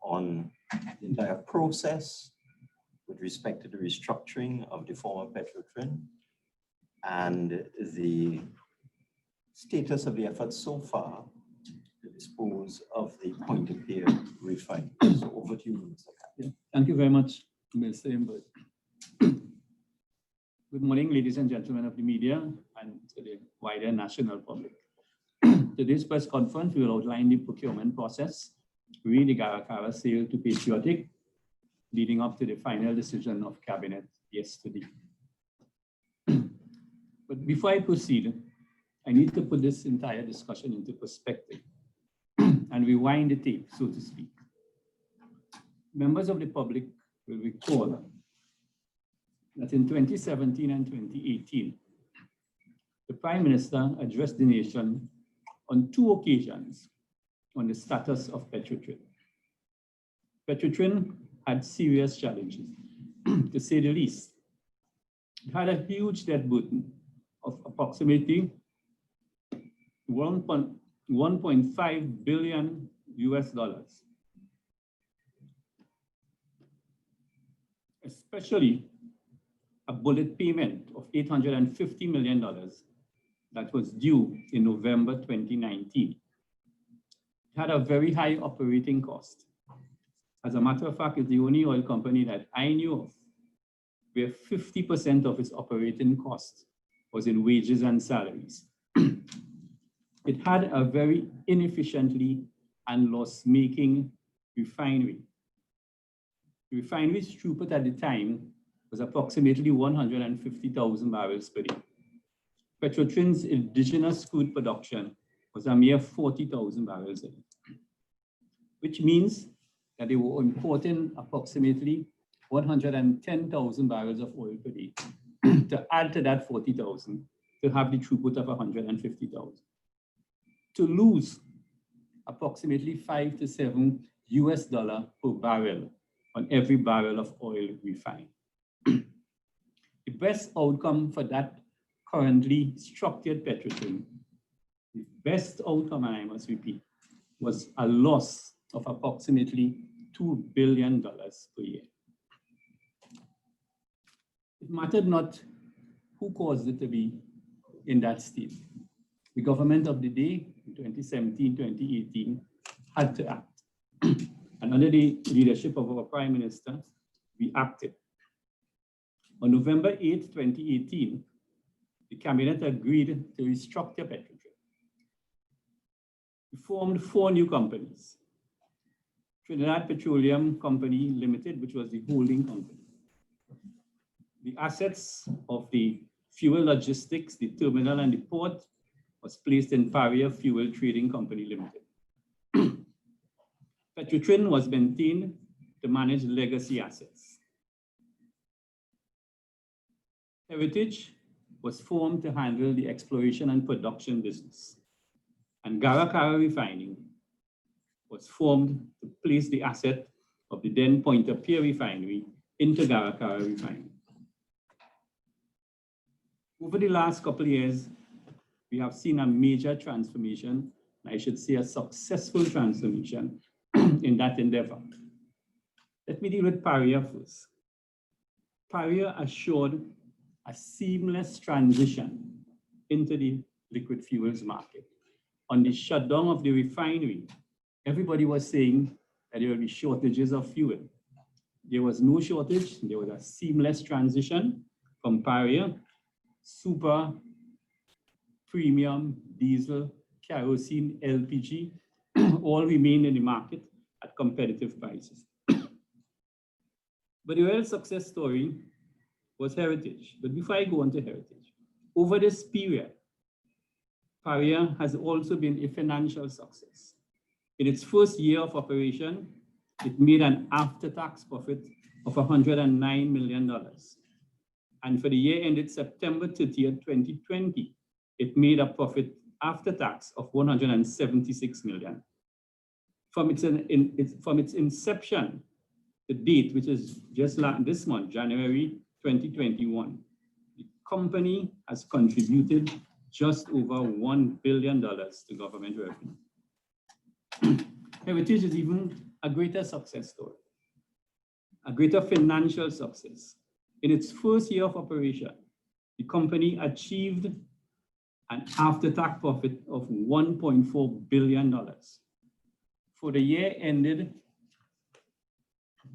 on the entire process with respect to the restructuring of the former Petrotrin and the status of the efforts so far to dispose of the point-of-care refinery. So over to you, Mr. Yeah, thank you very much, Mr. Imbert. Good morning, ladies and gentlemen of the media and to the wider national public. Today's press conference will outline the procurement process, re the Garakara sale to Patriotic, leading up to the final decision of Cabinet yesterday. But before I proceed, I need to put this entire discussion into perspective and rewind the tape, so to speak. Members of the public will recall that in 2017 and 2018, the Prime Minister addressed the nation on 2 occasions on the status of Petrotrin. Petrotrin had serious challenges, to say the least. It had a huge debt burden of approximately $1.5 billion US. Especially a bullet payment of $850 million that was due in November 2019. It had a very high operating cost. As a matter of fact, it's the only oil company that I knew of where 50% of its operating cost was in wages and salaries. It had a very inefficiently and loss-making refinery. The refinery's throughput at the time was approximately 150,000 barrels per day. Petrotrin's indigenous crude production was a mere 40,000 barrels a day, which means that they were importing approximately 110,000 barrels of oil per day to add to that 40,000 to have the throughput of 150,000. To lose approximately $5 to $7 US per barrel on every barrel of oil refined. The best outcome for that currently structured Petrotrin, the best outcome, and I must repeat, was a loss of approximately $2 billion per year. It mattered not who caused it to be in that state. The government of the day, in 2017, 2018, had to act. And under the leadership of our Prime Minister, we acted. On November 8, 2018, the Cabinet agreed to restructure Petrotrin. We formed 4 new companies. Trinidad Petroleum Company Limited, which was the holding company. The assets of the fuel logistics, the terminal and the port was placed in Paria Fuel Trading Company Limited. Petrotrin was maintained to manage legacy assets. Heritage was formed to handle the exploration and production business. And Garakara Refining was formed to place the asset of the then point-of-care refinery into Garakara Refining. Over the last couple of years, we have seen a major transformation, I should say a successful transformation in that endeavor. Let me deal with Paria first. Paria assured a seamless transition into the liquid fuels market. On the shutdown of the refinery, everybody was saying that there will be shortages of fuel. There was no shortage. There was a seamless transition from Paria, super premium diesel, kerosene, LPG, all remained in the market at competitive prices. But the real success story was Heritage. But before I go on to Heritage, over this period, Paria has also been a financial success. In its first year of operation, it made an after-tax profit of $109 million. And for the year ended September 30th, 2020, it made a profit after tax of $176 million. From its inception to date, which is just this month, January 2021, the company has contributed just over $1 billion to government revenue. Heritage is even a greater success story, a greater financial success. In its first year of operation, the company achieved an after-tax profit of $1.4 billion. For the year ended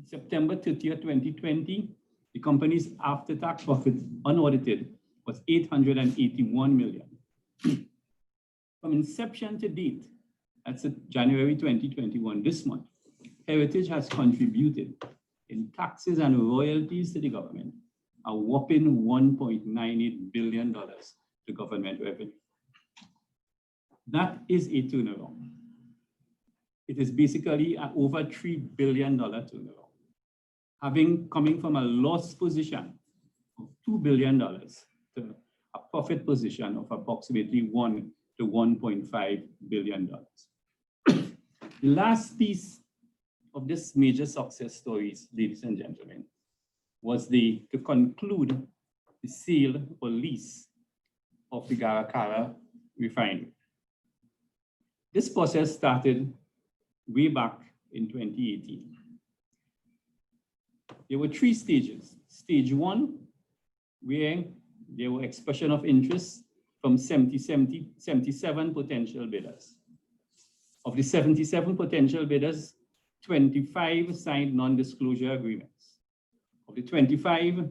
September 30th, 2020, the company's after-tax profit unaudited was $881 million. From inception to date, that's January 2021, this month, Heritage has contributed in taxes and royalties to the government a whopping $1.98 billion to government revenue. That is a turnaround. It is basically an over $3 billion turnaround, coming from a loss position of $2 billion to a profit position of approximately $1 to $1.5 billion. The last piece of this major success stories, ladies and gentlemen, was to conclude the sale or lease of the Garakara Refinery. This process started way back in 2018. There were 3 stages. Stage 1, where there were expression of interest from 77 potential bidders. Of the 77 potential bidders, 25 signed non-disclosure agreements. Of the 25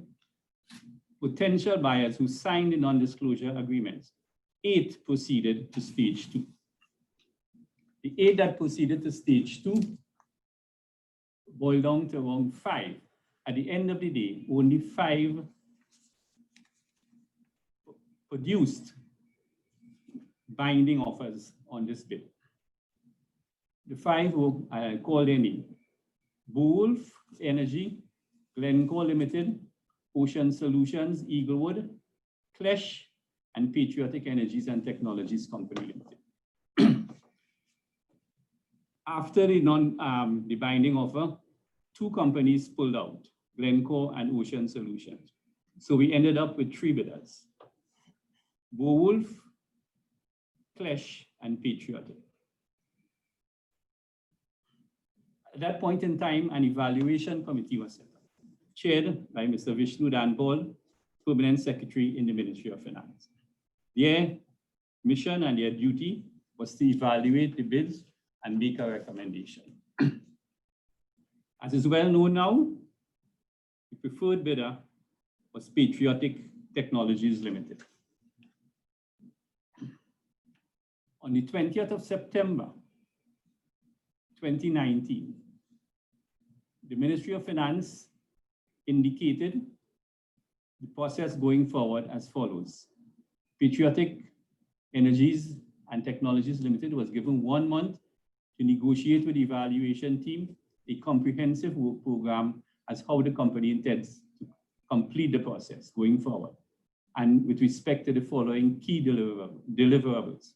potential buyers who signed the non-disclosure agreements, 8 proceeded to stage 2. The 8 that proceeded to stage 2 boiled down to around 5. At the end of the day, only 5 produced binding offers on this bid. The 5 were called their name: Beowulf Energy, Glencore Limited, Ocean Solutions, Eaglewood, Klesh, and Patriotic Energies and Technologies Company Limited. After the binding offer, 2 companies pulled out, Glencore and Ocean Solutions. So we ended up with 3 bidders: Beowulf, Klesh, and Patriotic. At that point in time, an evaluation committee was set up, chaired by Mr. Vishnu Danpal, Permanent Secretary in the Ministry of Finance. Their mission and their duty was to evaluate the bids and make a recommendation. As is well known now, the preferred bidder was Patriotic Technologies Limited. On the 20th of September, 2019, the Ministry of Finance indicated the process going forward as follows. Patriotic Energies and Technologies Limited was given 1 month to negotiate with the evaluation team a comprehensive work program as how the company intends to complete the process going forward, and with respect to the following key deliverables.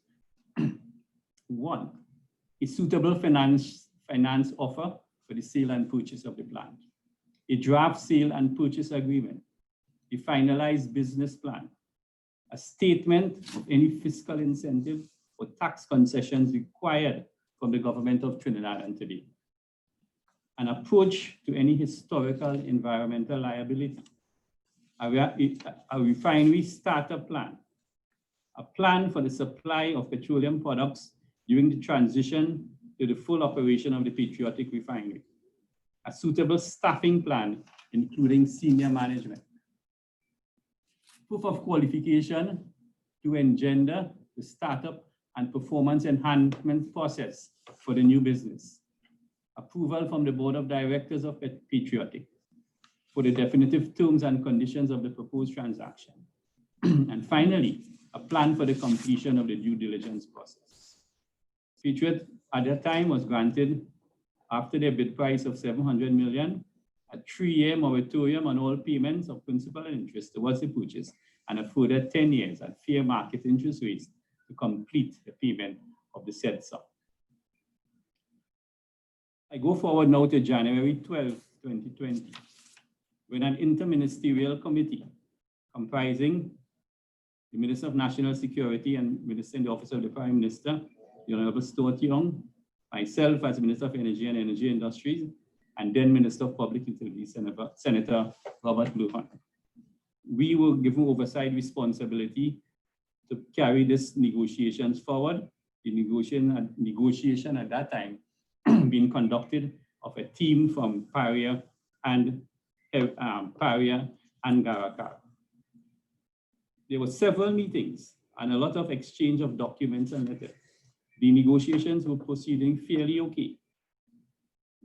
1, a suitable finance offer for the sale and purchase of the plant, a draft sale and purchase agreement, a finalized business plan, a statement of any fiscal incentive or tax concessions required from the government of Trinidad and Tobago, an approach to any historical environmental liability, a refinery startup plan, a plan for the supply of petroleum products during the transition to the full operation of the Patriotic Refinery, a suitable staffing plan, including senior management, proof of qualification to engender the startup and performance enhancement process for the new business, approval from the Board of Directors of Patriotic for the definitive terms and conditions of the proposed transaction, and finally, a plan for the completion of the due diligence process. Patriot at that time was granted, after their bid price of $700 million, a 3-year moratorium on all payments of principal and interest towards the purchase, and a further 10 years at fair market interest rates to complete the payment of the said sum. I go forward now to January 12, 2020, when an interministerial committee comprising the Minister of National Security and Minister in the Office of the Prime Minister, the Honourable Stuart Young, myself as Minister of Energy and Energy Industries, and then Minister of Public Utilities, Senator Robert Lujan. We were given oversight responsibility to carry these negotiations forward. The negotiation at that time being conducted of a team from Paria and Garakara. There were several meetings and a lot of exchange of documents and letters. The negotiations were proceeding fairly okay.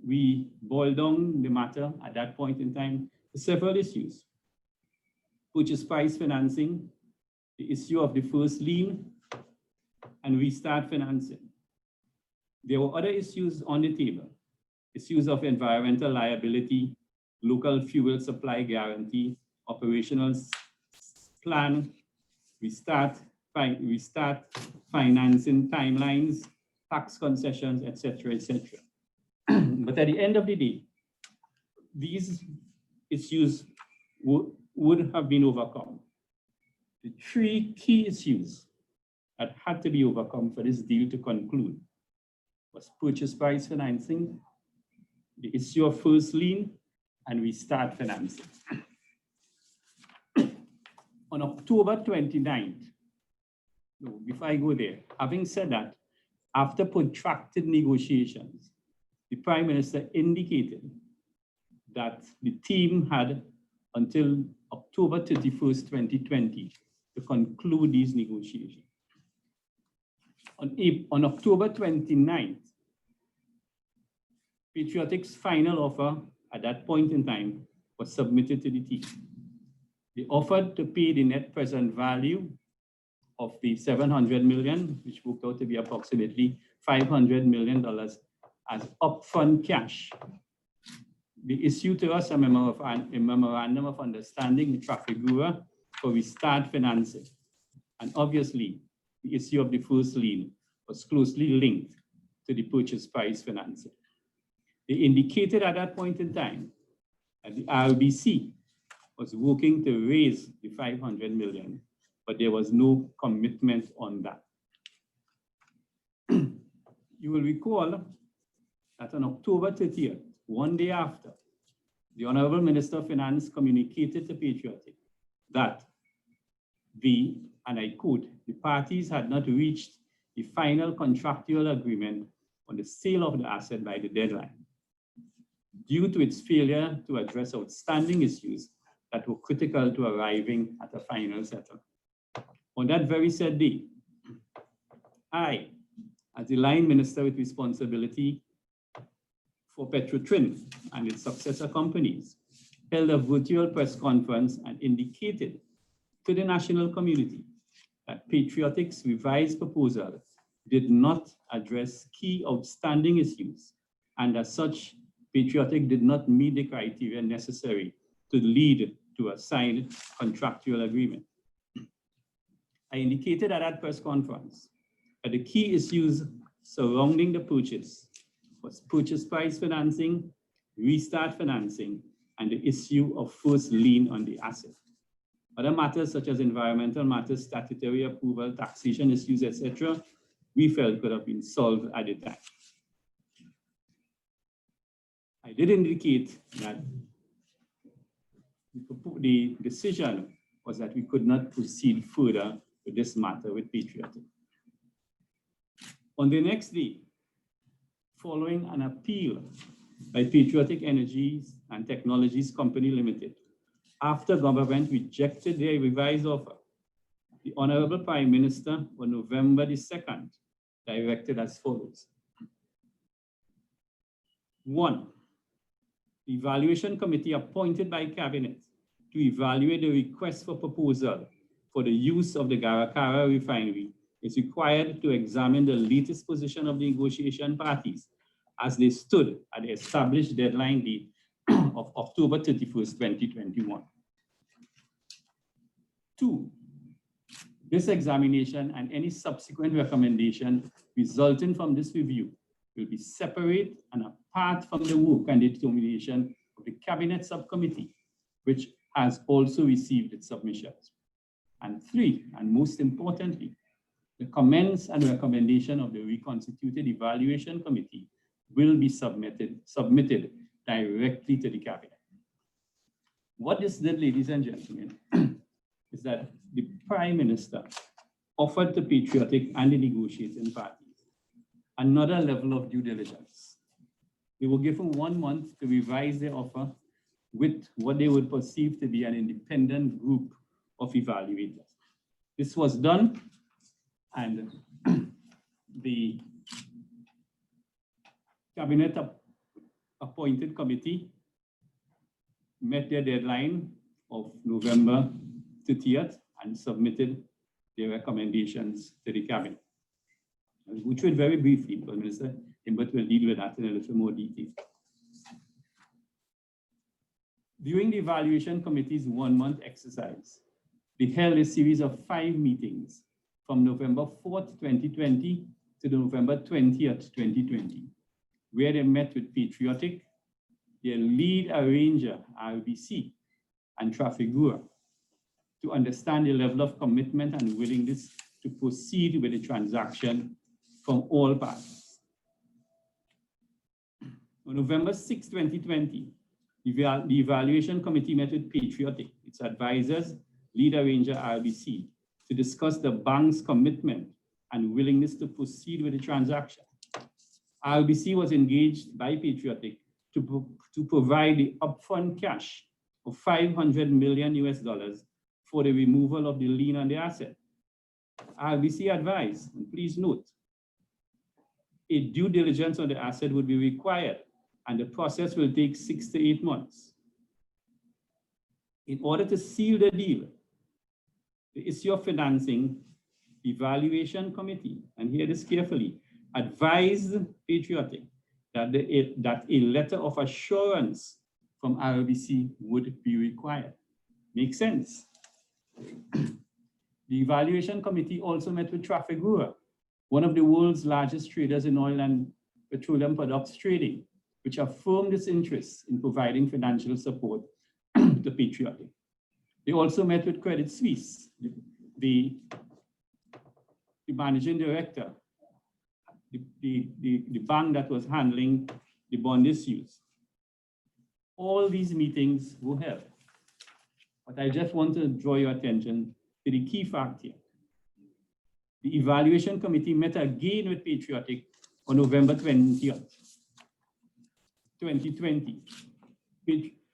We boiled down the matter at that point in time to several issues: purchase price financing, the issue of the first lien, and restart financing. There were other issues on the table: issues of environmental liability, local fuel supply guarantee, operational plan, restart financing timelines, tax concessions, etc., etc. But at the end of the day, these issues would have been overcome. The three key issues that had to be overcome for this deal to conclude was purchase price financing, the issue of first lien, and restart financing. On October 29th, before I go there, having said that, after protracted negotiations, the Prime Minister indicated that the team had until October 31st, 2020 to conclude these negotiations. On October 29th, Patriotic's final offer at that point in time was submitted to the team. They offered to pay the net present value of the $700 million, which worked out to be approximately $500 million as upfront cash. They issued to us a memorandum of understanding with Trafigura for restart financing. And obviously, the issue of the first lien was closely linked to the purchase price financing. They indicated at that point in time that the RBC was working to raise the $500 million, but there was no commitment on that. You will recall that on October 30th, one day after, the Honourable Minister of Finance communicated to Patriotic that and I quote, the parties had not reached the final contractual agreement on the sale of the asset by the deadline, due to its failure to address outstanding issues that were critical to arriving at a final settlement. On that very said day, I, as the line minister with responsibility for Petrotrin and its successor companies, held a virtual press conference and indicated to the national community that Patriotic's revised proposal did not address key outstanding issues, and as such, Patriotic did not meet the criteria necessary to lead to a signed contractual agreement. I indicated at that press conference that the key issues surrounding the purchase was purchase price financing, restart financing, and the issue of first lien on the asset. Other matters such as environmental matters, statutory approval, taxation issues, etc., we felt could have been solved at the time. I did indicate that the decision was that we could not proceed further with this matter with Patriotic. On the next day, following an appeal by Patriotic Energies and Technologies Company Limited, after government rejected their revised offer, the Honourable Prime Minister on November the 2nd directed as follows. 1, the evaluation committee appointed by Cabinet to evaluate the request for proposal for the use of the Garakara Refinery is required to examine the latest position of the negotiation parties as they stood at the established deadline date of October 31st, 2021. 2, this examination and any subsequent recommendation resulting from this review will be separate and apart from the work and determination of the Cabinet Subcommittee, which has also received its submissions. And 3, and most importantly, The comments and recommendation of the reconstituted evaluation committee will be submitted directly to the cabinet. What this did, ladies and gentlemen, is that the Prime Minister offered to Patriotic and the negotiating parties another level of due diligence. They were given 1 month to revise their offer with what they would perceive to be an independent group of evaluators. This was done, and the cabinet appointed committee met their deadline of November 30th and submitted their recommendations to the cabinet. I'll go through it very briefly, because Minister Imbert will deal with that in a little more detail. During the evaluation committee's 1 month exercise, they held a series of 5 meetings from November 4th, 2020 to November 20th, 2020, where they met with Patriotic, their lead arranger, RBC, and Trafigura, to understand the level of commitment and willingness to proceed with the transaction from all parties. On November 6, 2020, the evaluation committee met with Patriotic, its advisors, lead arranger RBC, to discuss the bank's commitment and willingness to proceed with the transaction. RBC was engaged by Patriotic to provide the upfront cash of $500 million for the removal of the lien on the asset. RBC advised, and please note, a due diligence on the asset would be required, and the process will take 6 to 8 months. In order to seal the deal, the issue of financing, the evaluation committee, and hear this carefully, advised Patriotic that a letter of assurance from RBC would be required. Makes sense? The evaluation committee also met with Trafigura, one of the world's largest traders in oil and petroleum products trading, which affirmed its interest in providing financial support to Patriotic. They also met with Credit Suisse, the managing director, the bank that was handling the bond issues. All these meetings were held. But I just want to draw your attention to the key fact here. The evaluation committee met again with Patriotic on November 20th, 2020.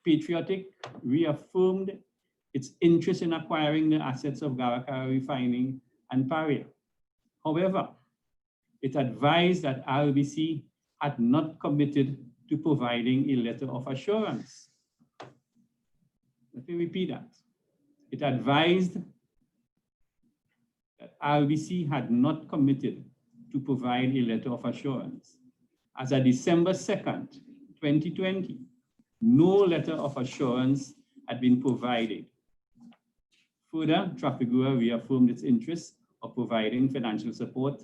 Patriotic reaffirmed its interest in acquiring the assets of Garakara Refining and Paria. However, it advised that RBC had not committed to providing a letter of assurance. Let me repeat that. It advised that RBC had not committed to provide a letter of assurance. As of December 2nd, 2020, no letter of assurance had been provided. Further, Trafigura reaffirmed its interest of providing financial support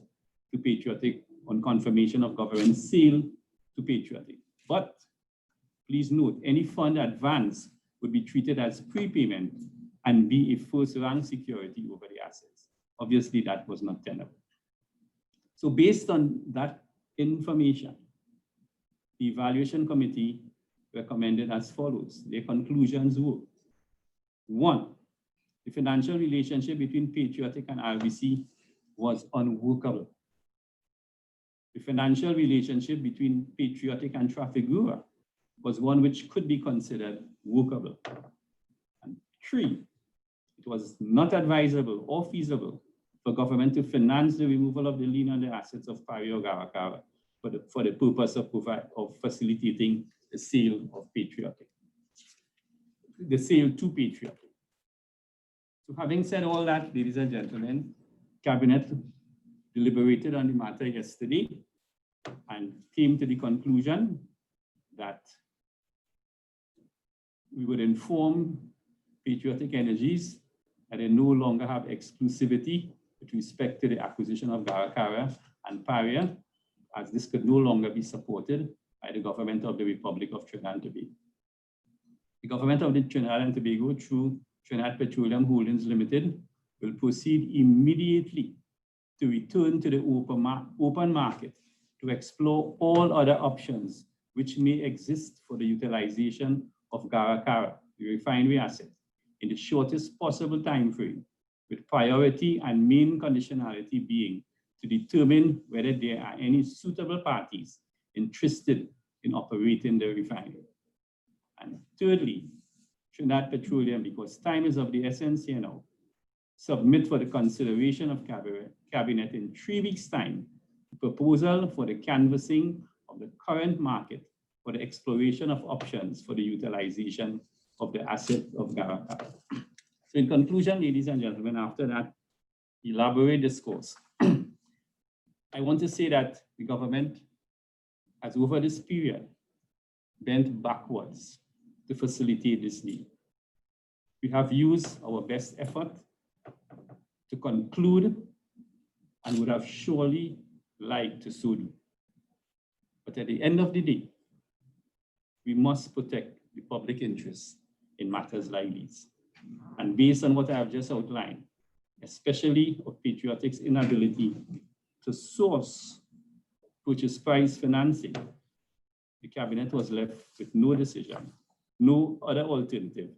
to Patriotic on confirmation of government sale to Patriotic. But please note, any fund advance would be treated as prepayment and be a first-rank security over the assets. Obviously, that was not tenable. So based on that information, the evaluation committee recommended as follows. Their conclusions were: 1, the financial relationship between Patriotic and RBC was unworkable. The financial relationship between Patriotic and Trafigura was one which could be considered workable. And 3, it was not advisable or feasible for government to finance the removal of the lien on the assets of Paria Garakara for the purpose of facilitating the sale of Patriotic, the sale to Patriotic. So having said all that, ladies and gentlemen, Cabinet deliberated on the matter yesterday and came to the conclusion that we would inform Patriotic Energies that they no longer have exclusivity with respect to the acquisition of Garakara and Paria, as this could no longer be supported by the government of the Republic of Trinidad and Tobago. The government of the Trinidad and Tobago, through Trinidad Petroleum Holdings Limited, will proceed immediately to return to the open market to explore all other options which may exist for the utilization of Garakara, the refinery asset, in the shortest possible time frame, with priority and main conditionality being to determine whether there are any suitable parties interested in operating the refinery. And thirdly, Trinidad Petroleum, because time is of the essence here now, submit for the consideration of Cabinet in 3 weeks' time a proposal for the canvassing of the current market for the exploration of options for the utilization of the asset of Garakara. So in conclusion, ladies and gentlemen, after that elaborate discourse, I want to say that the government has over this period bent backwards to facilitate this need. We have used our best effort to conclude and would have surely liked to so do. But at the end of the day, we must protect the public interest in matters like these. And based on what I have just outlined, especially of Patriotic's inability to source purchase price financing, the Cabinet was left with no decision, no other alternative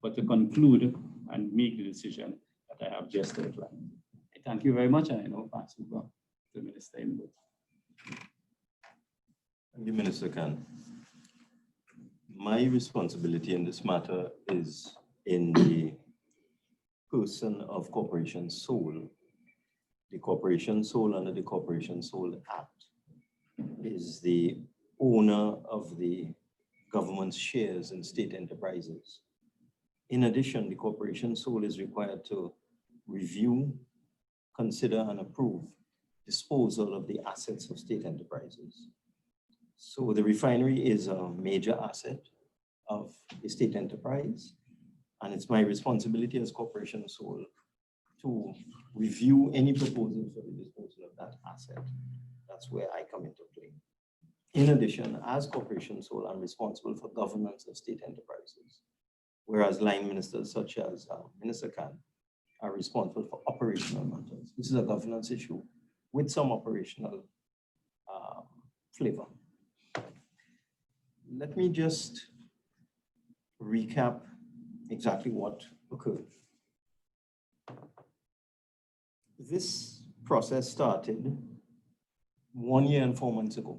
but to conclude and make the decision that I have just outlined. I thank you very much, and I now pass over to Minister Imbert. Thank you, Minister Khan. My responsibility in this matter is in the person of Corporation Sole. The Corporation Sole under the Corporation Sole Act is the owner of the government's shares in state enterprises. In addition, the Corporation Sole is required to review, consider, and approve disposal of the assets of state enterprises. So the refinery is a major asset of the state enterprise, and it's my responsibility as Corporation Sole to review any proposal for the disposal of that asset. That's where I come into play. In addition, as Corporation Sole, I'm responsible for governance of state enterprises, whereas line ministers such as Minister Khan are responsible for operational matters. This is a governance issue with some operational flavor. Let me just recap exactly what occurred. This process started 1 year and 4 months ago,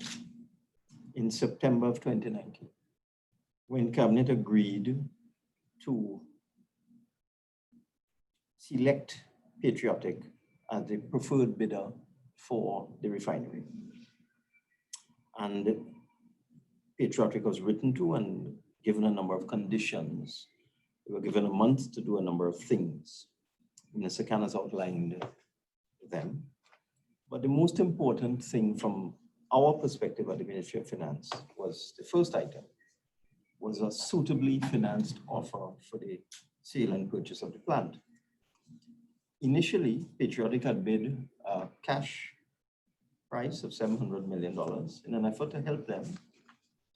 in September of 2019, when Cabinet agreed to select Patriotic as the preferred bidder for the refinery. And Patriotic was written to and given a number of conditions. They were given a month to do a number of things. Minister Khan has outlined them. But the most important thing from our perspective at the Ministry of Finance was the first item, was a suitably financed offer for the sale and purchase of the plant. Initially, Patriotic had bid a cash price of $700 million. In an effort to help them,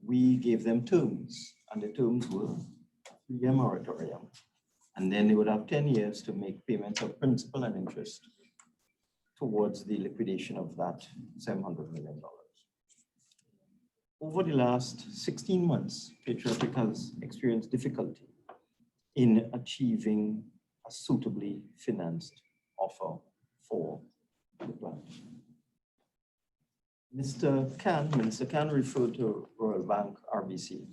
we gave them terms, and the terms were a 3-year moratorium. And then they would have 10 years to make payments of principal and interest towards the liquidation of that $700 million. Over the last 16 months, Patriotic has experienced difficulty in achieving a suitably financed offer for the plant. Minister Khan referred to Royal Bank, RBC.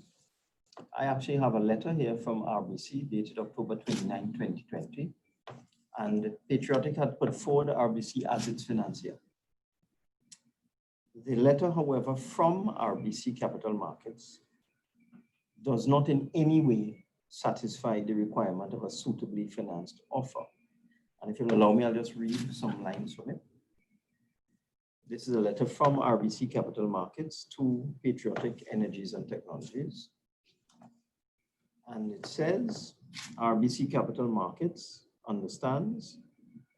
I actually have a letter here from RBC dated October 29, 2020, and Patriotic had put forward RBC as its financier. The letter, however, from RBC Capital Markets does not in any way satisfy the requirement of a suitably financed offer. And if you'll allow me, I'll just read some lines from it. This is a letter from RBC Capital Markets to Patriotic Energies and Technologies. And it says, RBC Capital Markets understands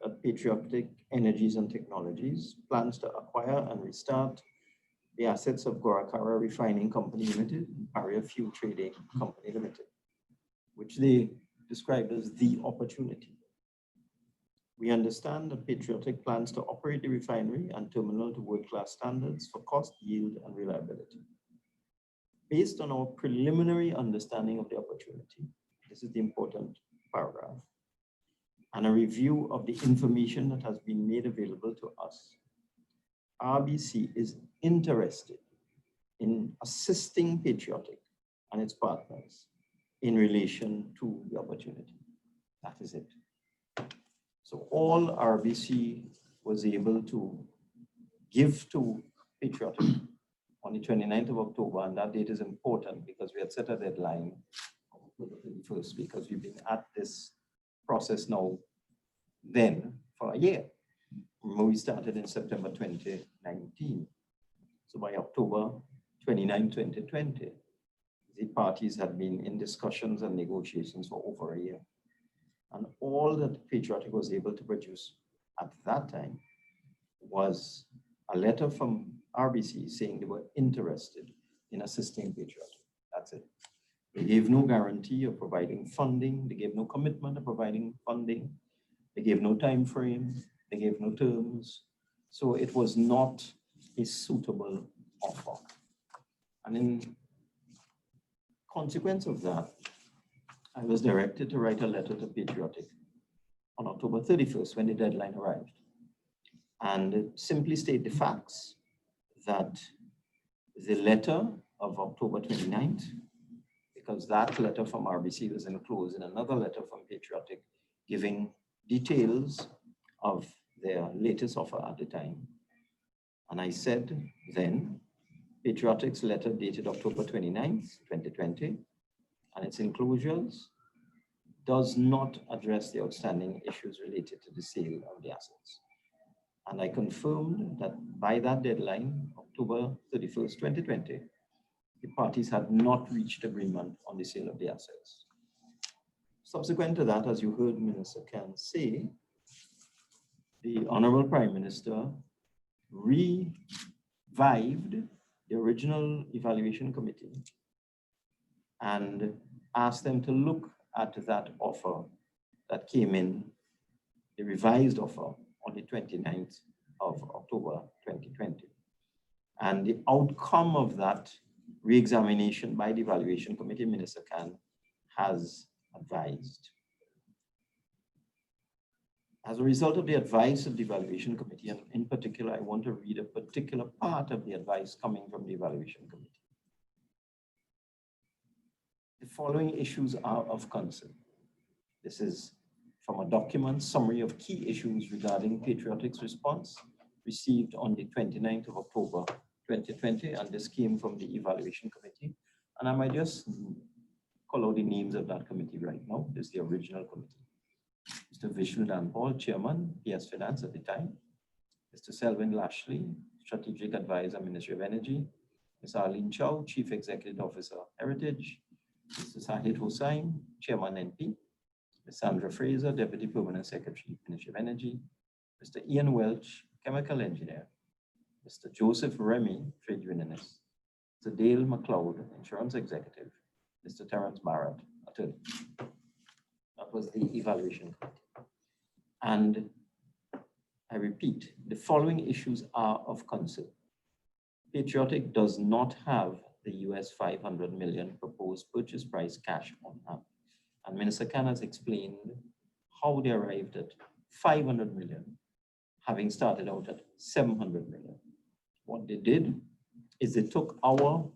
that Patriotic Energies and Technologies plans to acquire and restart the assets of Garakara Refining Company Limited and Paria Fuel Trading Company Limited, which they described as the opportunity. We understand that Petrotrin plans to operate the refinery and terminal to world-class standards for cost, yield, and reliability. Based on our preliminary understanding of the opportunity, this is the important paragraph, and a review of the information that has been made available to us, RBC is interested in assisting Petrotrin and its partners in relation to the opportunity. That is it. So all RBC was able to give to Petrotrin on the 29th of October, and that date is important because we had set a deadline of October 31st, because we've been at this process now then for a year. Remember, we started in September 2019. So by October 29, 2020, the parties had been in discussions and negotiations for over a year. And all that Petrotrin was able to produce at that time was a letter from RBC saying they were interested in assisting Petrotrin. That's it. They gave no guarantee of providing funding. They gave no commitment of providing funding. They gave no time frame. They gave no terms. So it was not a suitable offer. And in consequence of that, I was directed to write a letter to Petrotrin on October 31st when the deadline arrived, and simply state the facts that the letter of October 29th, because that letter from RBC was enclosed in another letter from Petrotrin giving details of their latest offer at the time. And I said then, Petrotrin's letter dated October 29th, 2020, and its enclosures does not address the outstanding issues related to the sale of the assets. And I confirmed that by that deadline, October 31st, 2020, the parties had not reached agreement on the sale of the assets. Subsequent to that, as you heard Minister Khan say, the Honourable Prime Minister revived the original evaluation committee and asked them to look at that offer that came in, the revised offer, on the 29th of October 2020. And the outcome of that re-examination by the evaluation committee, Minister Khan has advised. As a result of the advice of the evaluation committee, and in particular, I want to read a particular part of the advice coming from the evaluation committee. The following issues are of concern. This is from a document summary of key issues regarding Petrotrin's response received on the 29th of October 2020, and this came from the evaluation committee. And I might just call out the names of that committee right now. This is the original committee. Mr. Vishnu Danpal, Chairman, PS Finance at the time. Mr. Selwyn Lashley, Strategic Advisor, Ministry of Energy. Ms. Arlene Chow, Chief Executive Officer, Heritage. Mr. Sahid Hussain, Chairman, NP. Ms. Sandra Fraser, Deputy Permanent Secretary, Ministry of Energy. Mr. Ian Welch, Chemical Engineer. Mr. Joseph Remy, Trade Unionist. Mr. Dale McLeod, Insurance Executive. Mr. Terence Barrett, Attorney. That was the evaluation committee. And I repeat, the following issues are of concern. Petrotrin does not have the US 500 million proposed purchase price cash on hand. And Minister Khan has explained how they arrived at 500 million, having started out at 700 million. What they did is they took our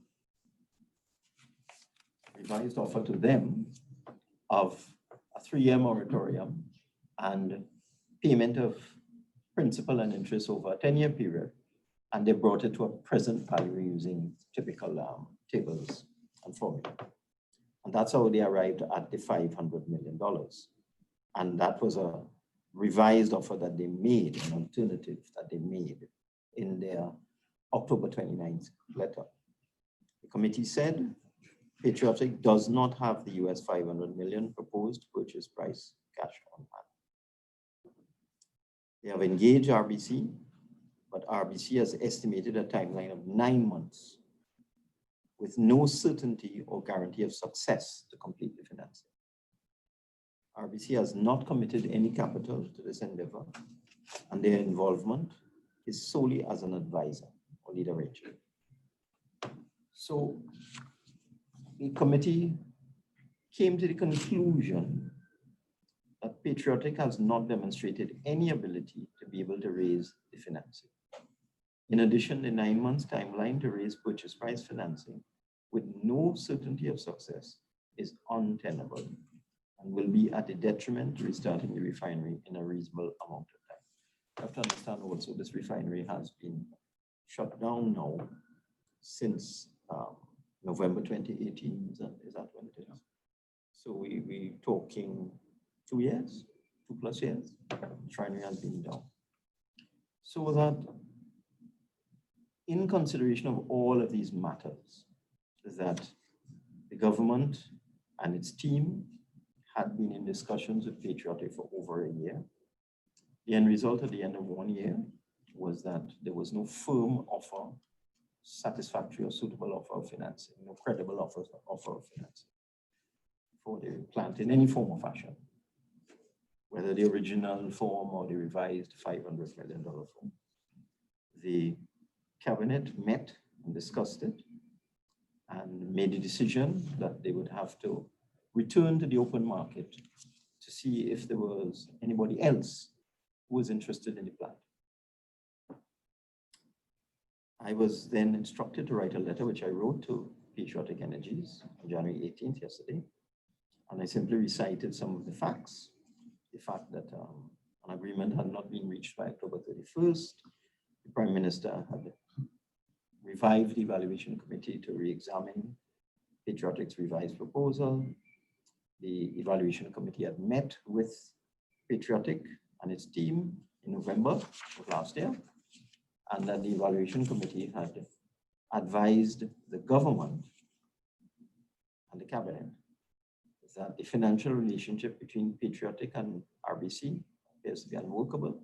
revised offer to them of a 3-year moratorium and payment of principal and interest over a 10-year period, and they brought it to a present value using typical tables and formula. And that's how they arrived at the $500 million. And that was a revised offer that they made, an alternative that they made in their October 29th letter. The committee said, Petrotrin does not have the US 500 million proposed purchase price cash on hand. They have engaged RBC, but RBC has estimated a timeline of 9 months with no certainty or guarantee of success to complete the financing. RBC has not committed any capital to this endeavor, and their involvement is solely as an advisor or lead arranger. So the committee came to the conclusion that Patriotic has not demonstrated any ability to be able to raise the financing. In addition, the 9 months timeline to raise purchase price financing with no certainty of success is untenable and will be at the detriment to restarting the refinery in a reasonable amount of time. You have to understand also this refinery has been shut down now since November 2018. Is that when it is? So we're talking 2 years, 2+ years. The refinery has been down. So that in consideration of all of these matters, is that the government and its team had been in discussions with Patriotic for over a year. The end result at the end of 1 year was that there was no firm offer, satisfactory or suitable offer of financing, no credible offer of financing for the plant in any form or fashion, whether the original form or the revised $500 million form. The cabinet met and discussed it and made a decision that they would have to return to the open market to see if there was anybody else who was interested in the plant. I was then instructed to write a letter, which I wrote to Patriotic Energies on January 18th, yesterday. And I simply recited some of the facts. The fact that an agreement had not been reached by October 31st. The Prime Minister had revived the evaluation committee to re-examine Patriotic's revised proposal. The evaluation committee had met with Patriotic and its team in November of last year, and that the evaluation committee had advised the government and the cabinet that the financial relationship between Patriotic and RBC appears to be unworkable,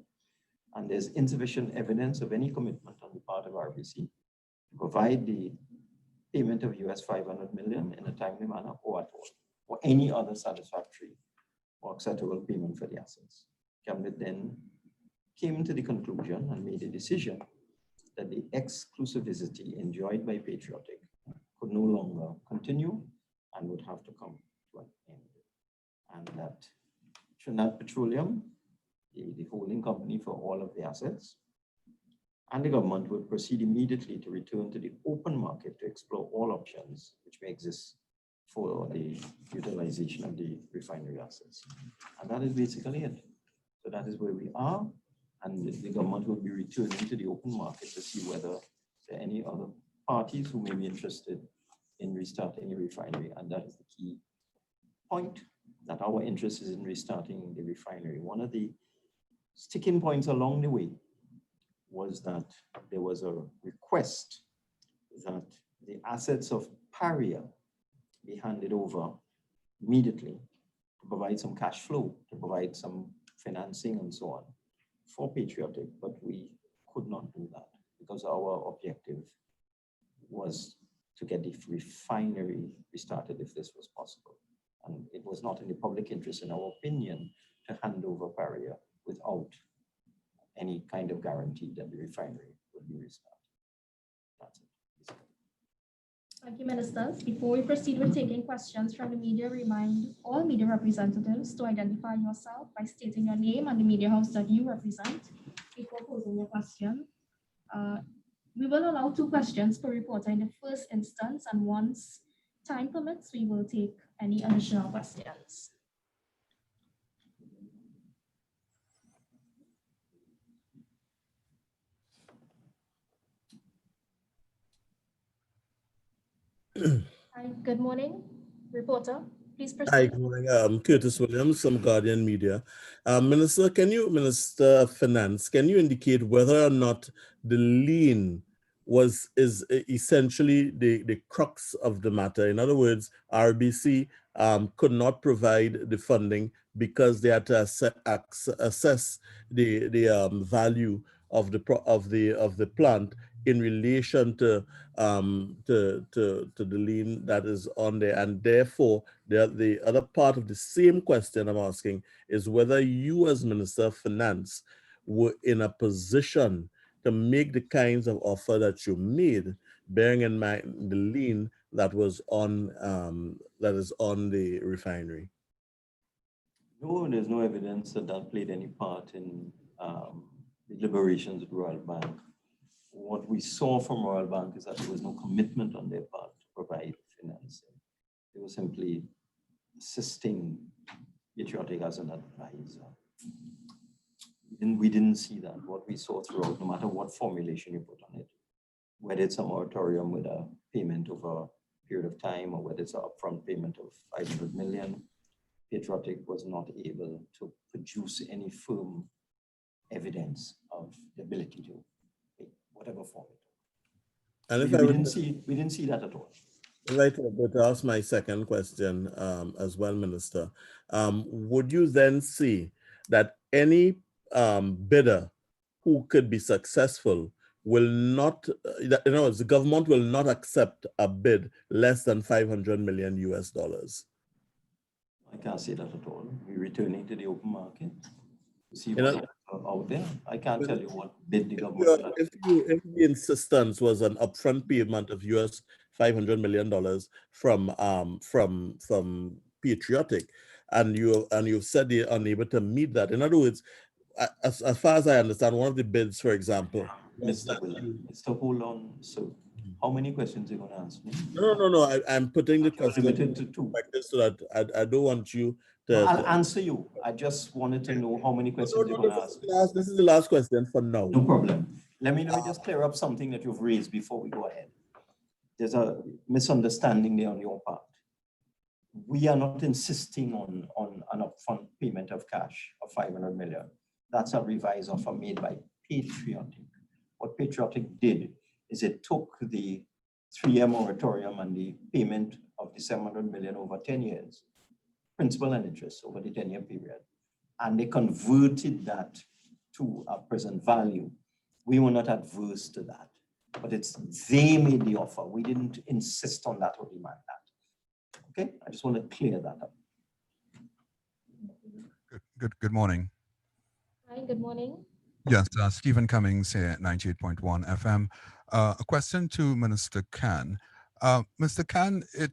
and there's insufficient evidence of any commitment on the part of RBC to provide the payment of US $500 million in a timely manner or at all, or any other satisfactory or acceptable payment for the assets. Cabinet then came to the conclusion and made a decision that the exclusivity enjoyed by Patriotic could no longer continue and would have to come to an end. And that Trinidad Petroleum, the holding company for all of the assets, and the government would proceed immediately to return to the open market to explore all options which may exist for the utilization of the refinery assets. And that is basically it. So that is where we are. And the government will be returning to the open market to see whether there are any other parties who may be interested in restarting the refinery. And that is the key point, that our interest is in restarting the refinery. One of the sticking points along the way was that there was a request that the assets of Paria be handed over immediately to provide some cash flow, to provide some financing and so on for Patriotic, but we could not do that because our objective was to get the refinery restarted if this was possible. And it was not in the public interest, in our opinion, to hand over Paria without any kind of guarantee that the refinery would be restarted. That's it. Thank you, Ministers. Before we proceed with taking questions from the media, remind all media representatives to identify yourself by stating your name and the media house that you represent before posing your question. We will allow 2 questions per reporter in the first instance, and once time permits, we will take any additional questions. Hi, good morning, reporter. Please proceed. Hi, good morning. Curtis Williams from Guardian Media. Minister of Finance, can you indicate whether or not the lien is essentially the crux of the matter? In other words, RBC could not provide the funding because they had to assess the value of the plant in relation to the lien that is on there. And therefore, the other part of the same question I'm asking is whether you as Minister of Finance were in a position to make the kinds of offer that you made, bearing in mind the lien that was on that is on the refinery. No, there's no evidence that that played any part in the deliberations at Royal Bank. What we saw from Royal Bank is that there was no commitment on their part to provide financing. They were simply assisting Patriotic as an advisor. We didn't see that. What we saw throughout, no matter what formulation you put on it, whether it's a moratorium with a payment over a period of time or whether it's an upfront payment of 500 million, Patriotic was not able to produce any firm evidence of the ability to pay whatever form it. And we didn't see that at all. Right, but to ask my second question as well, Minister, would you then see that any bidder who could be successful will not, in other words, the government will not accept a bid less than $500 million US? I can't say that at all. We're returning to the open market to see what's out there. I can't tell you what bid the government will if the insistence was an upfront payment of US $500 million from Patriotic, and you've said they're unable to meet that. In other words, as far as I understand, one of the bids, for example, Mr. Hold on. So, how many questions are you going to ask me? No. I'm putting the question limited to two. Like this so that I don't want you to. No, I'll answer you. I just wanted to know how many questions you're going to ask. This is the last question for now. No problem. Let me just clear up something that you've raised before we go ahead. There's a misunderstanding there on your part. We are not insisting on an upfront payment of cash of 500 million. That's a revised offer made by Patriotic. What Patriotic did is it took the 3-year moratorium and the payment of the 700 million over 10 years, principal and interest over the 10-year period, and they converted that to a present value. We were not adverse to that, but they made the offer. We didn't insist on that or demand that. Okay, I just want to clear that up. Good morning. Hi, good morning. Yes, Stephen Cummings here at 98.1 FM. A question to Minister Khan. Mr. Khan, it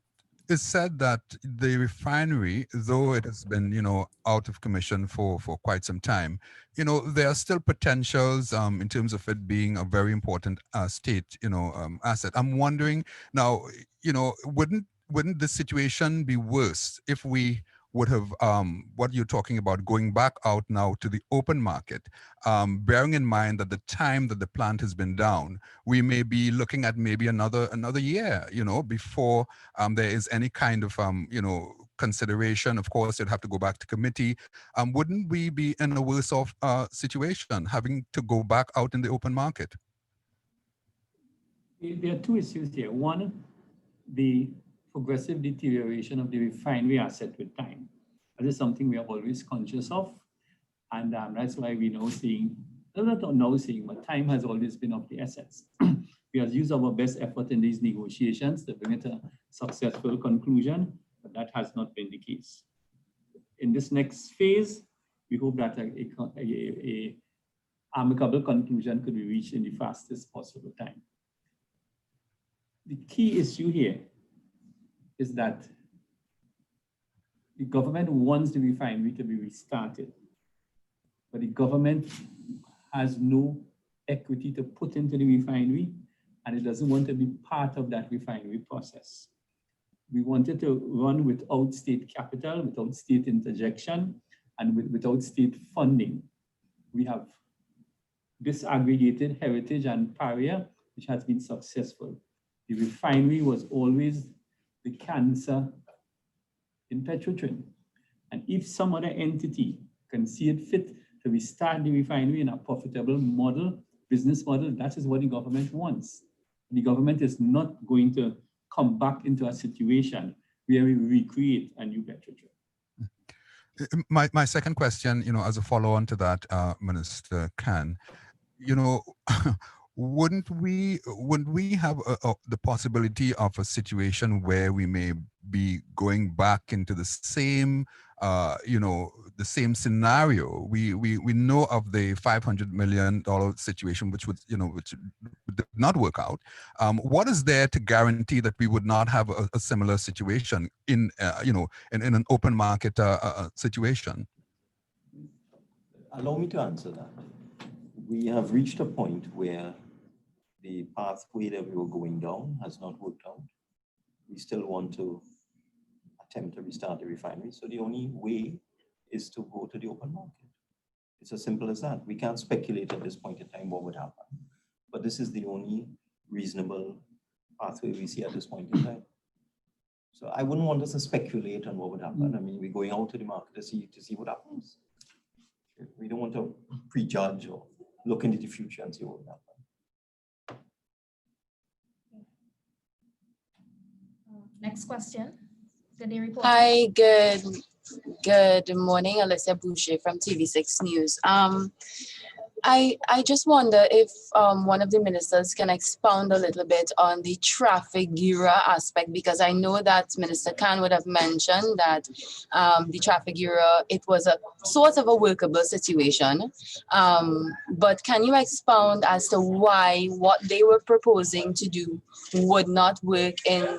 is said that the refinery, though it has been, out of commission for quite some time, there are still potentials in terms of it being a very important state, asset. I'm wondering now, wouldn't this situation be worse if we would have what you're talking about, going back out now to the open market, bearing in mind that the time that the plant has been down, we may be looking at maybe another year, before there is any kind of, consideration. Of course, it'd have to go back to committee. Wouldn't we be in a worse off situation, having to go back out in the open market? There are two issues here. One, the progressive deterioration of the refinery asset with time. That is something we are always conscious of. And that's why we're now seeing, not now seeing, but time has always been of the essence. We have used our best effort in these negotiations to bring it to a successful conclusion, but that has not been the case. In this next phase, we hope that a amicable conclusion could be reached in the fastest possible time. The key issue here is that the government wants the refinery to be restarted, but the government has no equity to put into the refinery, and it doesn't want to be part of that refinery process. We wanted to run without state capital, without state interjection, and without state funding. We have disaggregated Heritage and Paria, which has been successful. The refinery was always the cancer in Petrotrin. And if some other entity can see it fit to restart the refinery in a profitable model, business model, that is what the government wants. The government is not going to come back into a situation where we recreate a new Petrotrin. My second question, as a follow-on to that, Minister Khan, wouldn't we have the possibility of a situation where we may be going back into the same the same scenario? We know of the $500 million situation, which would which did not work out. What is there to guarantee that we would not have a similar situation in in an open market situation? Allow me to answer that. We have reached a point where the pathway that we were going down has not worked out. We still want to attempt to restart the refinery. So the only way is to go to the open market. It's as simple as that. We can't speculate at this point in time what would happen. But this is the only reasonable pathway we see at this point in time. So I wouldn't want us to speculate on what would happen. I mean, we're going out to the market to see what happens. We don't want to prejudge or look into the future and see what will happen. Next question. Good day, reporter. Hi, good morning. Alicia Boucher from TV6 News. I just wonder if one of the ministers can expound a little bit on the Trafigura aspect, because I know that Minister Khan would have mentioned that the Trafigura, it was a sort of a workable situation. But can you expound as to why what they were proposing to do would not work in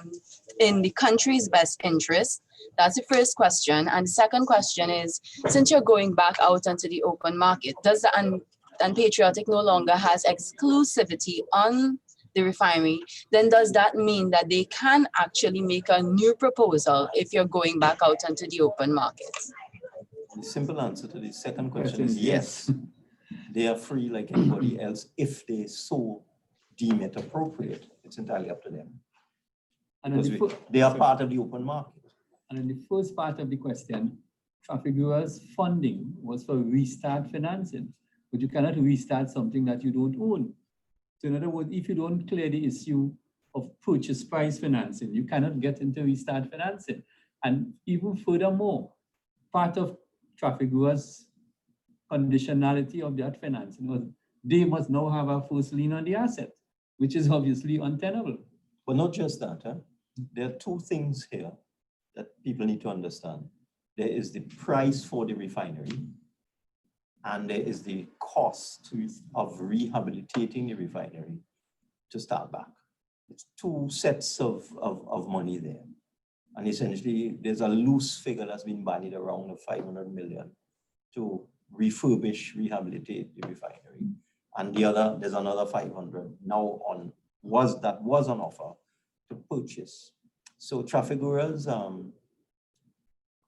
the country's best interest? That's the first question. And the second question is, since you're going back out onto the open market, does and Patriotic no longer has exclusivity on the refinery, then does that mean that they can actually make a new proposal if you're going back out onto the open market? The simple answer to the second question is yes. They are free like anybody else if they so deem it appropriate. It's entirely up to them. And they are part of the open market. And in the first part of the question, Trafigura's funding was for restart financing, but you cannot restart something that you don't own. So in other words, if you don't clear the issue of purchase price financing, you cannot get into restart financing. And even furthermore, part of Trafigura's conditionality of that financing was they must now have a first lien on the asset, which is obviously untenable. But not just that. There are two things here that people need to understand. There is the price for the refinery, and there is the cost of rehabilitating the refinery to start back. It's two sets of money there. And essentially, there's a loose figure that's been bandied around of 500 million to refurbish, rehabilitate the refinery. And there's another 500 now was on offer to purchase. So Trafigura's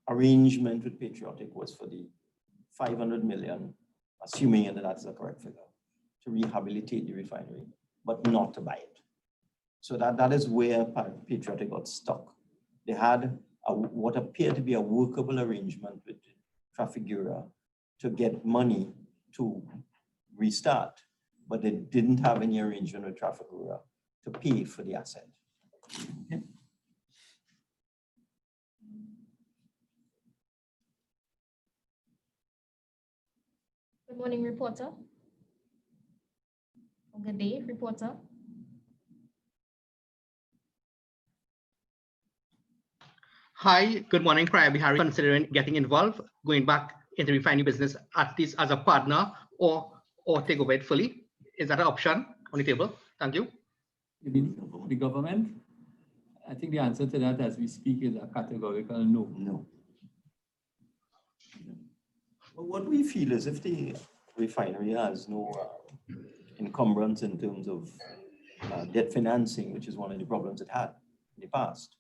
arrangement with Patriotic was for the 500 million, assuming that that's the correct figure, to rehabilitate the refinery, but not to buy it. So that is where Patriotic got stuck. They had what appeared to be a workable arrangement with Trafigura to get money to restart, but they didn't have any arrangement with Trafigura to pay for the asset. Okay. Good morning, reporter. Or good day, reporter. Hi, good morning. Prior Bihari, considering getting involved, going back into the refining business, at least as a partner, or take over it fully. Is that an option on the table? Thank you. You mean the government? I think the answer to that as we speak is a categorical no. No. Well, what we feel is if the refinery has no encumbrance in terms of debt financing, which is one of the problems it had in the past,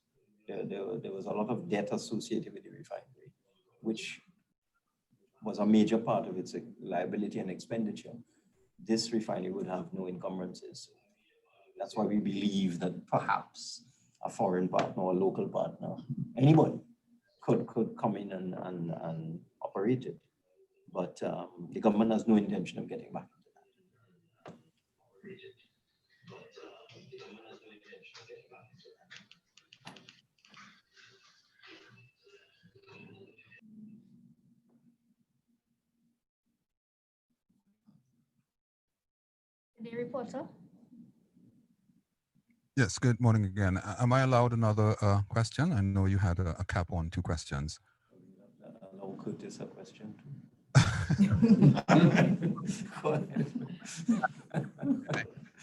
there was a lot of debt associated with the refinery, which was a major part of its liability and expenditure. This refinery would have no encumbrances. That's why we believe that perhaps a foreign partner or a local partner, anybody, could come in and operate it. But the government has no intention of getting back into that. Good day, reporter. Yes, good morning again. Am I allowed another question? I know you had a cap on 2 questions. Allow Curtis a question too.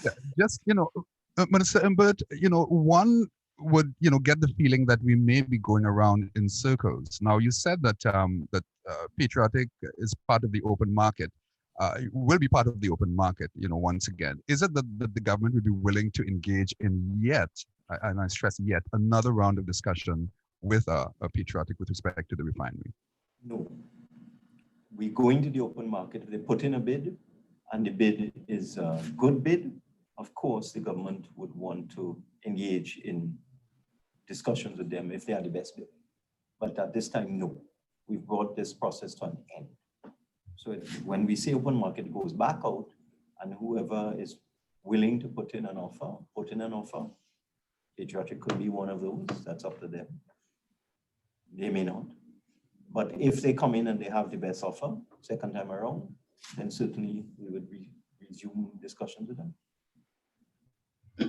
Yeah, just, Minister Imbert, one would, get the feeling that we may be going around in circles. Now, you said that Patriotic is part of the open market, will be part of the open market, once again. Is it that the government would be willing to engage in yet, and I stress yet, another round of discussion with Patriotic with respect to the refinery? No. We go into the open market. If they put in a bid and the bid is a good bid, of course, the government would want to engage in discussions with them if they are the best bid. But at this time, no. We've brought this process to an end. So when we say open market, it goes back out, and whoever is willing to put in an offer, Patriotic could be one of those. That's up to them. They may not. But if they come in and they have the best offer, second time around, then certainly we would resume discussions with them. So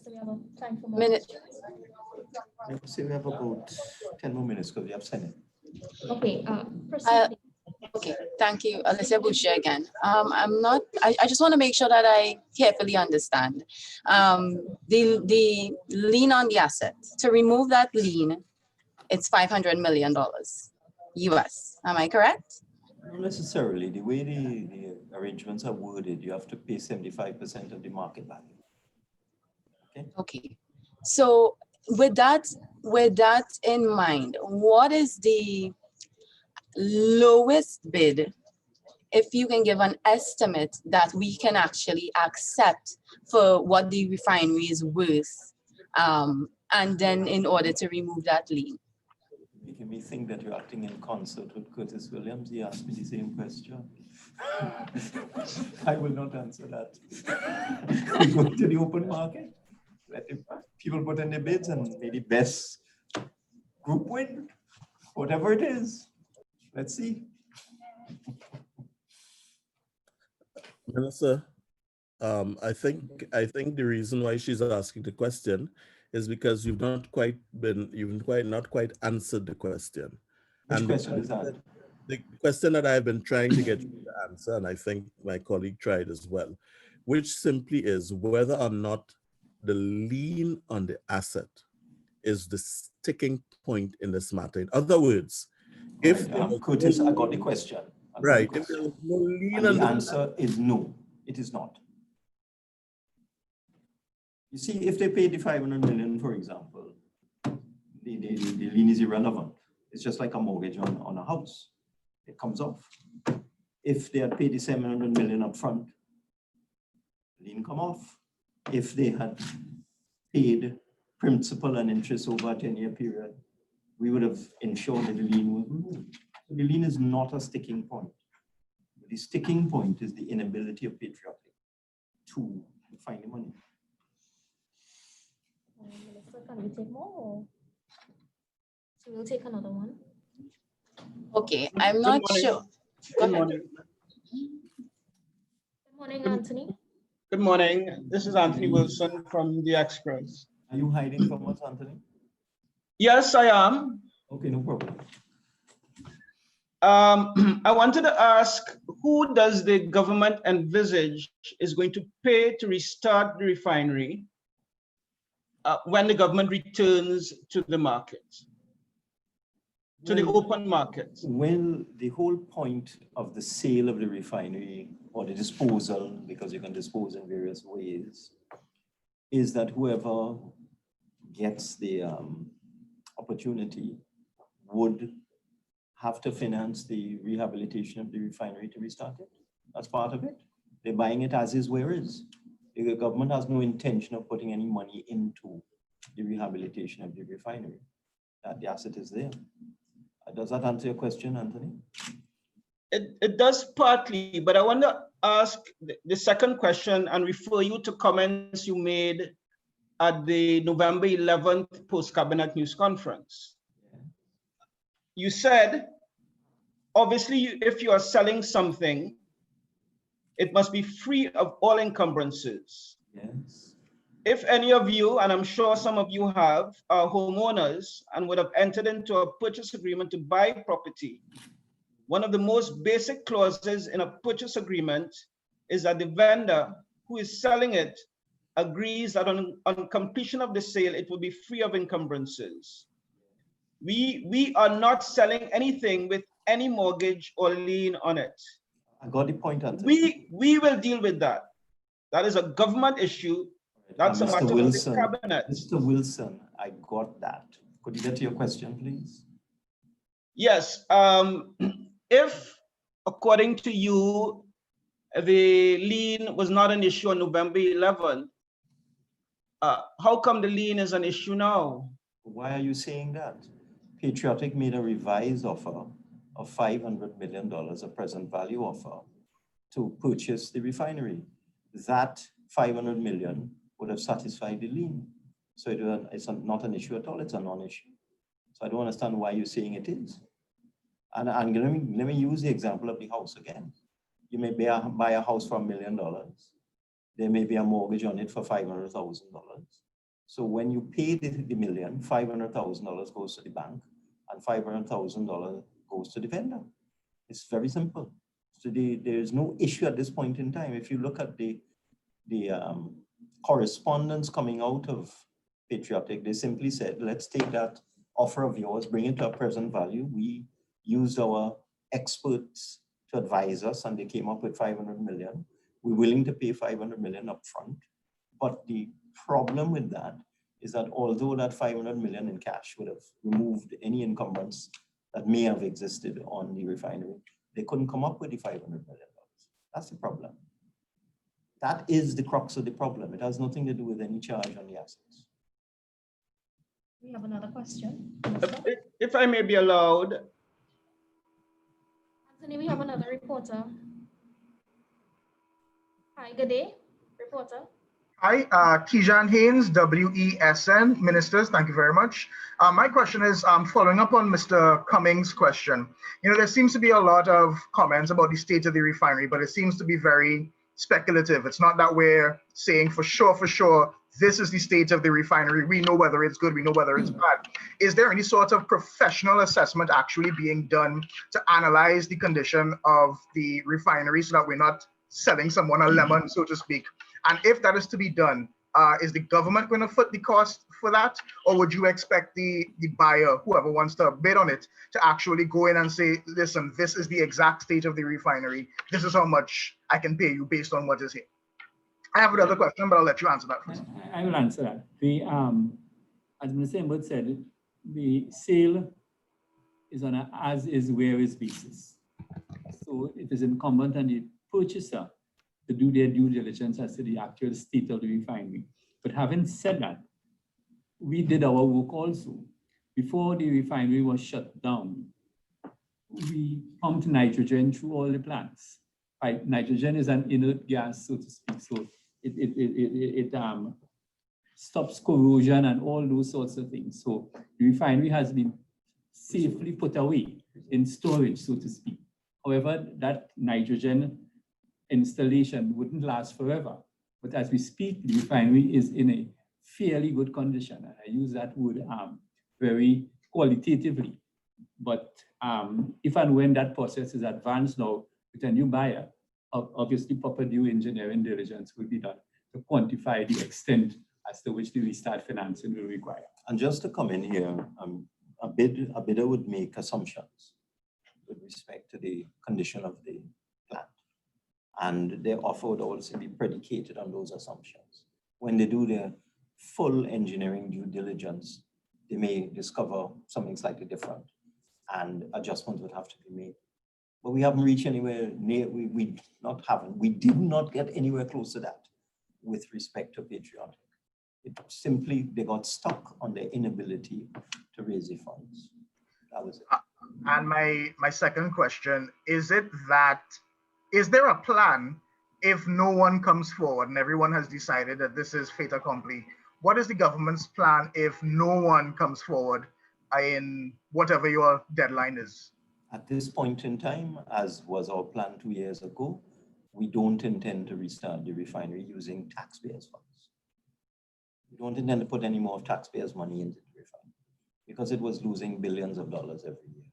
we have time for more. So we have about 10 more minutes because we have Senate. Okay, proceed. Okay, thank you, Alicia Boucher again. I just want to make sure that I carefully understand. The lien on the asset, to remove that lien, it's $500 million US. Am I correct? Not necessarily. The way the arrangements are worded, you have to pay 75% of the market value. Okay. So with that in mind, what is the lowest bid, if you can give an estimate that we can actually accept for what the refinery is worth, and then in order to remove that lien? Making me think that you're acting in concert with Curtis Williams. He asked me the same question. I will not answer that. We go to the open market, let the people put in their bids, and may the best group win, whatever it is. Let's see. Minister, I think the reason why she's asking the question is because you've not quite answered the question. Which question is that? The question that I've been trying to get you to answer, and I think my colleague tried as well, which simply is whether or not the lien on the asset is the sticking point in this matter. In other words, if Curtis, I got the question. Right. If there was no lien and the answer is no, it is not. You see, if they paid the 500 million, for example, the lien is irrelevant. It's just like a mortgage on a house. It comes off. If they had paid the 700 million up front, lien come off. If they had paid principal and interest over a 10-year period, we would have ensured that the lien was removed. So the lien is not a sticking point. The sticking point is the inability of Patriotic to find the money. Minister, can we take more? Or? So we'll take another one. Okay, I'm not sure. Good morning. Good morning, Anthony. Good morning. This is Anthony Wilson from The Express. Are you hiding from us, Anthony? Yes, I am. Okay, no problem. I wanted to ask, who does the government envisage is going to pay to restart the refinery when the government returns to the market, to the open market? Well, the whole point of the sale of the refinery or the disposal, because you can dispose in various ways, is that whoever gets the opportunity would have to finance the rehabilitation of the refinery to restart it. That's part of it. They're buying it as is, where is. The government has no intention of putting any money into the rehabilitation of the refinery. That the asset is there. Does that answer your question, Anthony? It does partly, but I want to ask the second question and refer you to comments you made at the November 11th post-cabinet news conference. You said, obviously, if you are selling something, it must be free of all encumbrances. Yes. If any of you, and I'm sure some of you have, are homeowners and would have entered into a purchase agreement to buy property, one of the most basic clauses in a purchase agreement is that the vendor who is selling it agrees that on completion of the sale, it will be free of encumbrances. We are not selling anything with any mortgage or lien on it. I got the point, Anthony. We will deal with that. That is a government issue. That's a Mr. matter Wilson, of the cabinet. Mr. Wilson, I got that. Could you get to your question, please? Yes. If, according to you, the lien was not an issue on November 11th, how come the lien is an issue now? Why are you saying that? Patriotic made a revised offer of $500 million, a present value offer, to purchase the refinery. That $500 million would have satisfied the lien. So it's not an issue at all, it's a non-issue. So I don't understand why you're saying it is. And let me use the example of the house again. You may buy a house for $1 million. There may be a mortgage on it for $500,000. So when you pay the million, $500,000 goes to the bank and $500,000 goes to the vendor. It's very simple. So there's no issue at this point in time. If you look at the correspondence coming out of Patriotic, they simply said, let's take that offer of yours, bring it to a present value. We used our experts to advise us and they came up with 500 million. We're willing to pay 500 million up front. But the problem with that is that although that 500 million in cash would have removed any encumbrance that may have existed on the refinery, they couldn't come up with the $500 million. That's the problem. That is the crux of the problem. It has nothing to do with any charge on the assets. We have another question. If I may be allowed. Anthony, we have another reporter. Hi, good day, reporter. Hi, Kijan Haynes, WESN. Ministers, thank you very much. My question is following up on Mr. Cummings' question. You know, there seems to be a lot of comments about the state of the refinery, but it seems to be very speculative. It's not that we're saying for sure, this is the state of the refinery. We know whether it's good, we know whether it's bad. Is there any sort of professional assessment actually being done to analyze the condition of the refinery so that we're not selling someone a lemon, so to speak? And if that is to be done, is the government going to foot the cost for that? Or would you expect the buyer, whoever wants to bid on it, to actually go in and say, listen, this is the exact state of the refinery. This is how much I can pay you based on what is here. I have another question, but I'll let you answer that first. I will answer that. As Mr. Imbert said, the sale is on an as is, where is basis. So it is incumbent on the purchaser to do their due diligence as to the actual state of the refinery. But having said that, we did our work also. Before the refinery was shut down, we pumped nitrogen through all the plants. Right? Nitrogen is an inert gas, so to speak. So it stops corrosion and all those sorts of things. So the refinery has been safely put away in storage, so to speak. However, that nitrogen installation wouldn't last forever. But as we speak, the refinery is in a fairly good condition. And I use that word very qualitatively. But if and when that process is advanced now with a new buyer, obviously proper due engineering diligence will be done to quantify the extent as to which the restart financing will require. And just to come in here, a bidder would make assumptions with respect to the condition of the plant. And their offer would also be predicated on those assumptions. When they do their full engineering due diligence, they may discover something slightly different and adjustments would have to be made. But we haven't reached anywhere near, we did not get anywhere close to that with respect to Patriotic. It simply, they got stuck on their inability to raise the funds. That was it. And my second question, is there a plan if no one comes forward and everyone has decided that this is fait accompli? What is the government's plan if no one comes forward in whatever your deadline is? At this point in time, as was our plan 2 years ago, we don't intend to restart the refinery using taxpayers' funds. We don't intend to put any more of taxpayers' money into the refinery because it was losing billions of dollars every year.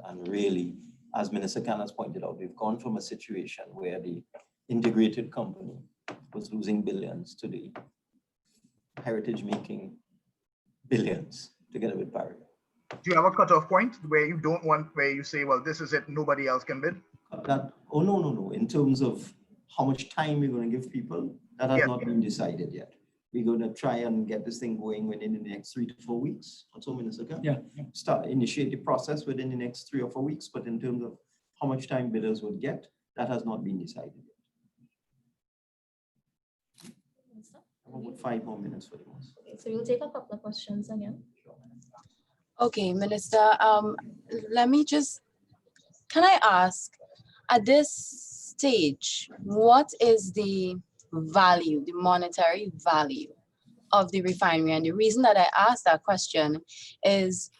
And really, as Minister Khan has pointed out, we've gone from a situation where the integrated company was losing billions to the heritage making billions together with Barrier. Do you have a cutoff point where you don't want, where you say, well, this is it, nobody else can bid? Oh, no. In terms of how much time we're going to give people, that has not been decided yet. We're going to try and get this thing going within the next 3 to 4 weeks. So, Minister Khan? Yeah. Initiate the process within the next 3 or 4 weeks, but in terms of how much time bidders would get, that has not been decided yet. About 5 more minutes for the most. Okay, so we'll take a couple of questions again. Okay, Minister, let me just, can I ask, at this stage, what is the value, the monetary value of the refinery? And the reason that I asked that question is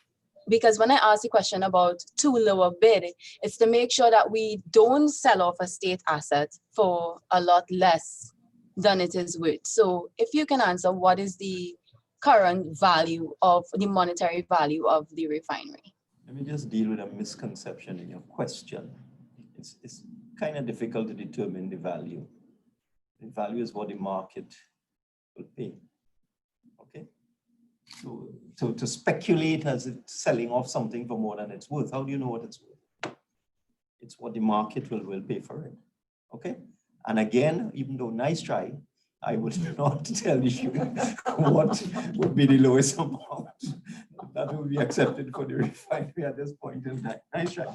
because when I asked the question about too low a bid, it's to make sure that we don't sell off a state asset for a lot less than it is worth. So if you can answer, what is the current value of the monetary value of the refinery? Let me just deal with a misconception in your question. It's kind of difficult to determine the value. The value is what the market will pay. Okay? So to speculate as it's selling off something for more than it's worth, how do you know what it's worth? It's what the market will pay for it. Okay? And again, even though nice try, I would not tell you what would be the lowest amount that would be accepted for the refinery at this point in time. Nice try.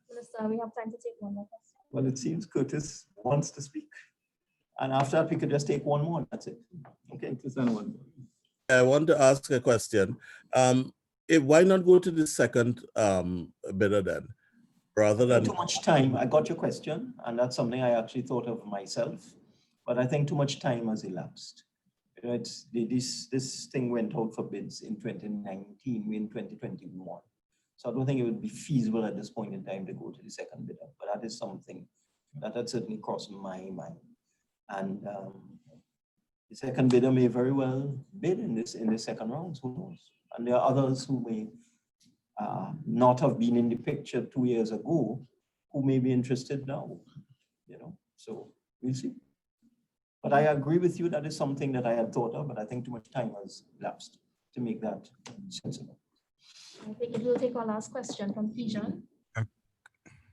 Minister, we have time to take one more question. Well, it seems Curtis wants to speak. And after that, we could just take one more. That's it. Okay. I want to ask a question. Why not go to the second bidder then? Rather than too much time. I got your question, and that's something I actually thought of myself, but I think too much time has elapsed. You know, this thing went out for bids in 2019, we're in 2021. So I don't think it would be feasible at this point in time to go to the second bidder, but that is something that had certainly crossed my mind. And the second bidder may very well bid in this second round, who knows? And there are others who may not have been in the picture 2 years ago, who may be interested now, you know, so we'll see. But I agree with you, that is something that I had thought of, but I think too much time has elapsed to make that sensible. I think we'll take our last question from Tijan.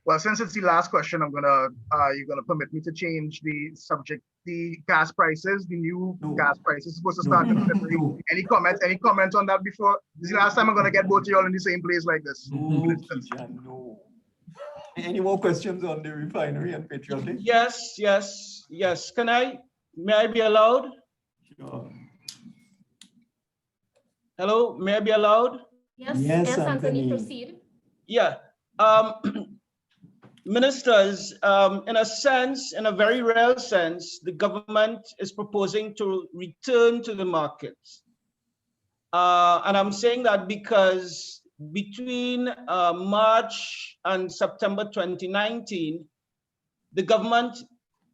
Well, since it's the last question, you're gonna permit me to change the subject. The gas prices, the new gas prices supposed to start in February. Any comments on that before? This is the last time I'm gonna get both of y'all in the same place like this. No. Any more questions on the refinery and Petrotrin? Yes. May I be allowed? Sure. Hello, may I be allowed? Yes, Anthony, proceed. Yeah. Ministers, in a sense, in a very real sense, the government is proposing to return to the market. And I'm saying that because between March and September 2019, the government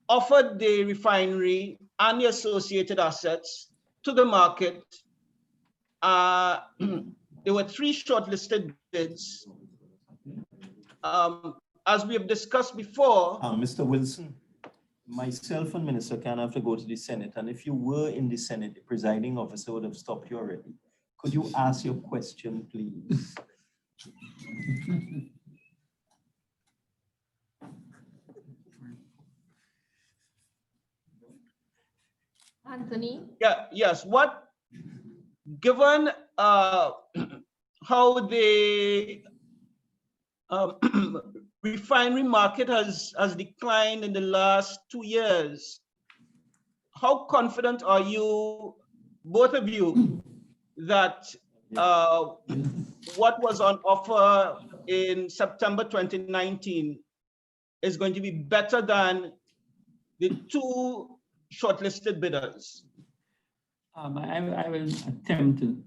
offered the refinery and the associated assets to the market. There were 3 shortlisted bids. As we have discussed before. Mr. Wilson, myself and Minister Khan have to go to the Senate, and if you were in the Senate, the presiding officer would have stopped you already. Could you ask your question, please? Anthony? Yeah, yes. Given how the refinery market has declined in the last 2 years, how confident are you, both of you, that what was on offer in September 2019 is going to be better than the 2 shortlisted bidders? I will attempt to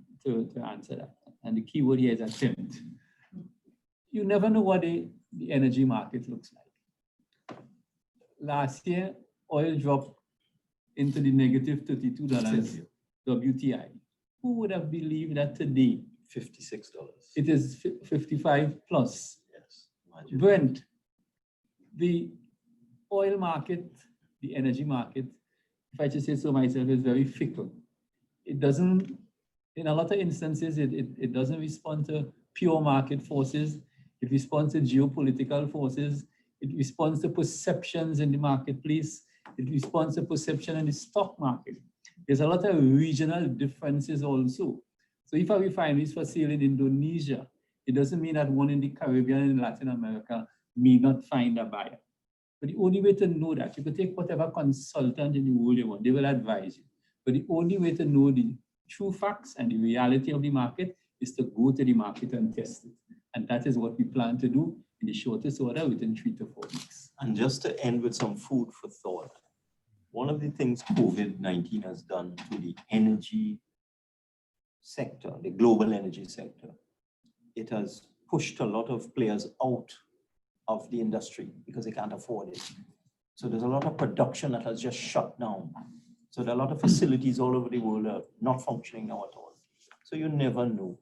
answer that. And the key word here is attempt. You never know what the energy market looks like. last year, oil dropped into the negative $32 WTI. Who would have believed that today $56. it is 55 plus? Yes. Imagine. Brent, the oil market, the energy market, if I just say so myself, is very fickle. It doesn't, in a lot of instances, it doesn't respond to pure market forces. It responds to geopolitical forces. It responds to perceptions in the marketplace. It responds to perception in the stock market. There's a lot of regional differences also. So if a refinery is for sale in Indonesia, it doesn't mean that one in the Caribbean and Latin America may not find a buyer. But the only way to know that, you could take whatever consultant in the world you want, they will advise you. But the only way to know the true facts and the reality of the market is to go to the market and test it. And that is what we plan to do in the shortest order within 3 to 4 weeks. And just to end with some food for thought, one of the things COVID-19 has done to the energy sector, the global energy sector, it has pushed a lot of players out of the industry because they can't afford it. So there's a lot of production that has just shut down. So there are a lot of facilities all over the world are not functioning now at all. So you never know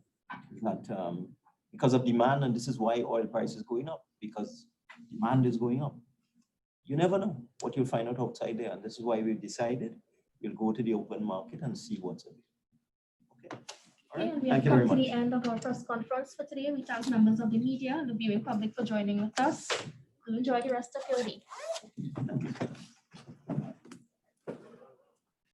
that because of demand, and this is why oil price is going up, because demand is going up. You never know what you'll find out outside there. And this is why we've decided we'll go to the open market and see what's available. Okay. All right. And we Thank have you come very to much. the end of our press conference for today. We thank members of the media and the viewing public for joining with us. Do enjoy the rest of your day. Thank you.